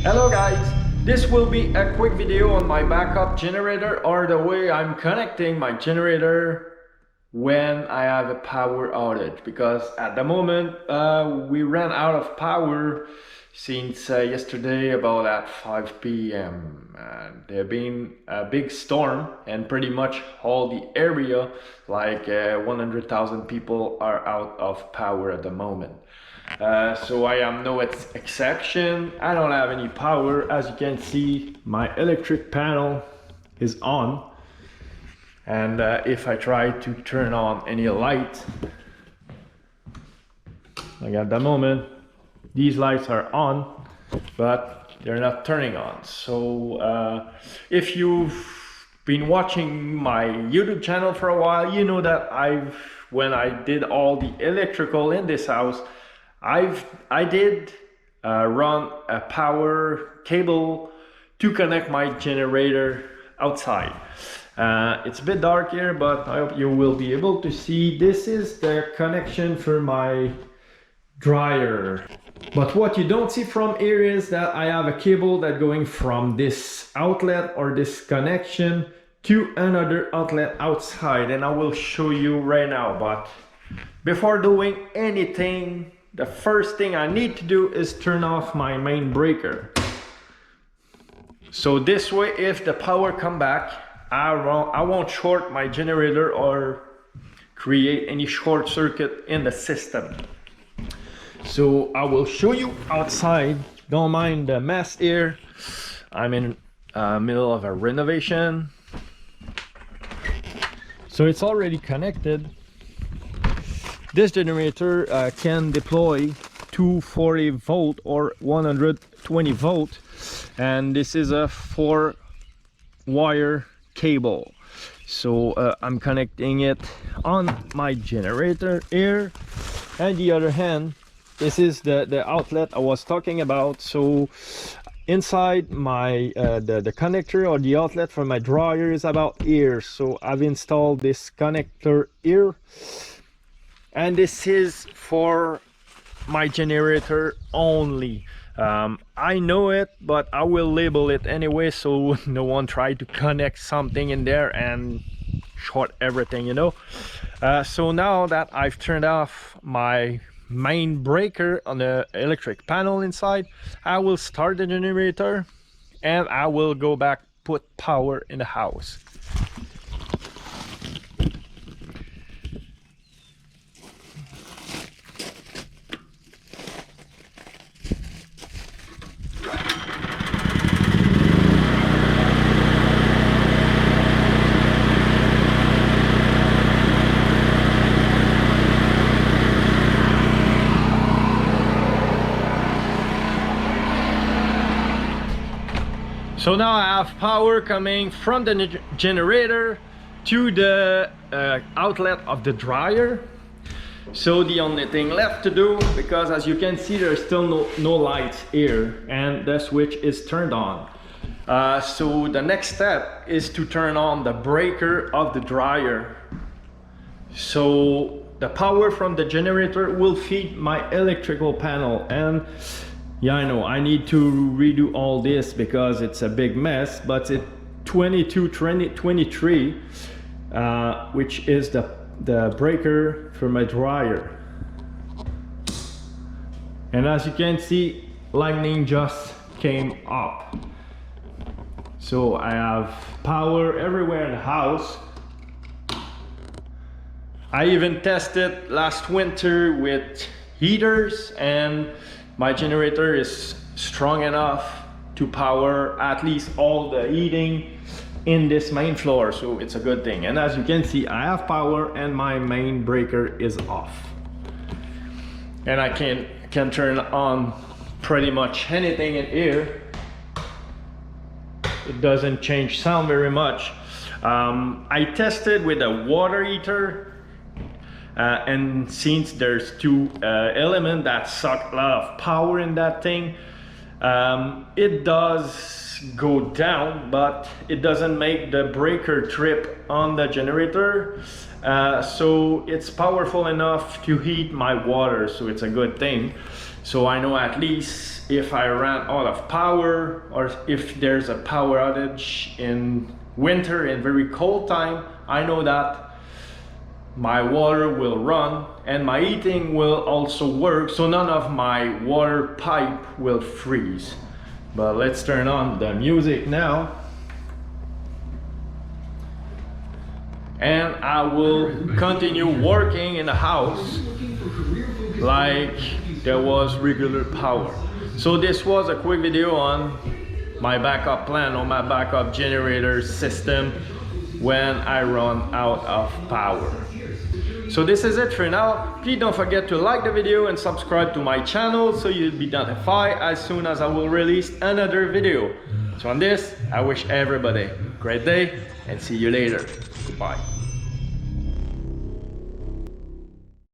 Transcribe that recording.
Hello guys, this will be a quick video on my backup generator or the way I'm connecting my generator when I have a power outage, because at the moment we ran out of power since yesterday about at 5 p.m. There been a big storm and pretty much all the area, like 100,000 people are out of power at the moment. So I am no exception. I don't have any power. As you can see, my electric panel is on, and if I try to turn on any light, like at the moment these lights are on but they're not turning on. So if you've been watching my YouTube channel for a while, you know that when I did all the electrical in this house, I did run a power cable to connect my generator outside. It's a bit dark here, but I hope you will be able to see. This is the connection for my dryer. But what you don't see from here is that I have a cable that going from this outlet or this connection to another outlet outside, and I will show you right now. But before doing anything, the first thing I need to do is turn off my main breaker. So this way, if the power come back, I won't short my generator or create any short circuit in the system. So I will show you outside. Don't mind the mess here. I'm in middle of a renovation. So it's already connected. This generator can deploy 240 volt or 120 volt, and this is a 4-wire cable. So I'm connecting it on my generator here, and the other hand, this is the outlet I was talking about. So inside my the connector or the outlet for my dryer is about here. So I've installed this connector here, and this is for my generator only. I know it, but I will label it anyway, so no one try to connect something in there and short everything, you know. So now that I've turned off my main breaker on the electric panel inside, I will start the generator and I will go back put power in the house. So now I have power coming from the generator to the outlet of the dryer. So the only thing left to do, because as you can see there's still no lights here and the switch is turned on. So the next step is to turn on the breaker of the dryer. So the power from the generator will feed my electrical panel, and yeah, I know I need to redo all this because it's a big mess, but it's 2223, which is the breaker for my dryer. And as you can see, lightning just came up. So I have power everywhere in the house. I even tested last winter with heaters, and my generator is strong enough to power at least all the heating in this main floor, so it's a good thing. And as you can see, I have power and my main breaker is off. And I can turn on pretty much anything in here. It doesn't change sound very much. I tested with a water heater. And since there's two elements that suck a lot of power in that thing, It does go down, but it doesn't make the breaker trip on the generator. So it's powerful enough to heat my water, so it's a good thing. So I know at least if I ran out of power, or if there's a power outage in winter in very cold time, I know that my water will run and my heating will also work, so none of my water pipe will freeze. But let's turn on the music now, and I will continue working in the house like there was regular power. So this was a quick video on my backup plan, on my backup generator system when I run out of power. So this is it for now. Please don't forget to like the video and subscribe to my channel so you'll be notified as soon as I will release another video. So on this, I wish everybody a great day and see you later. Goodbye.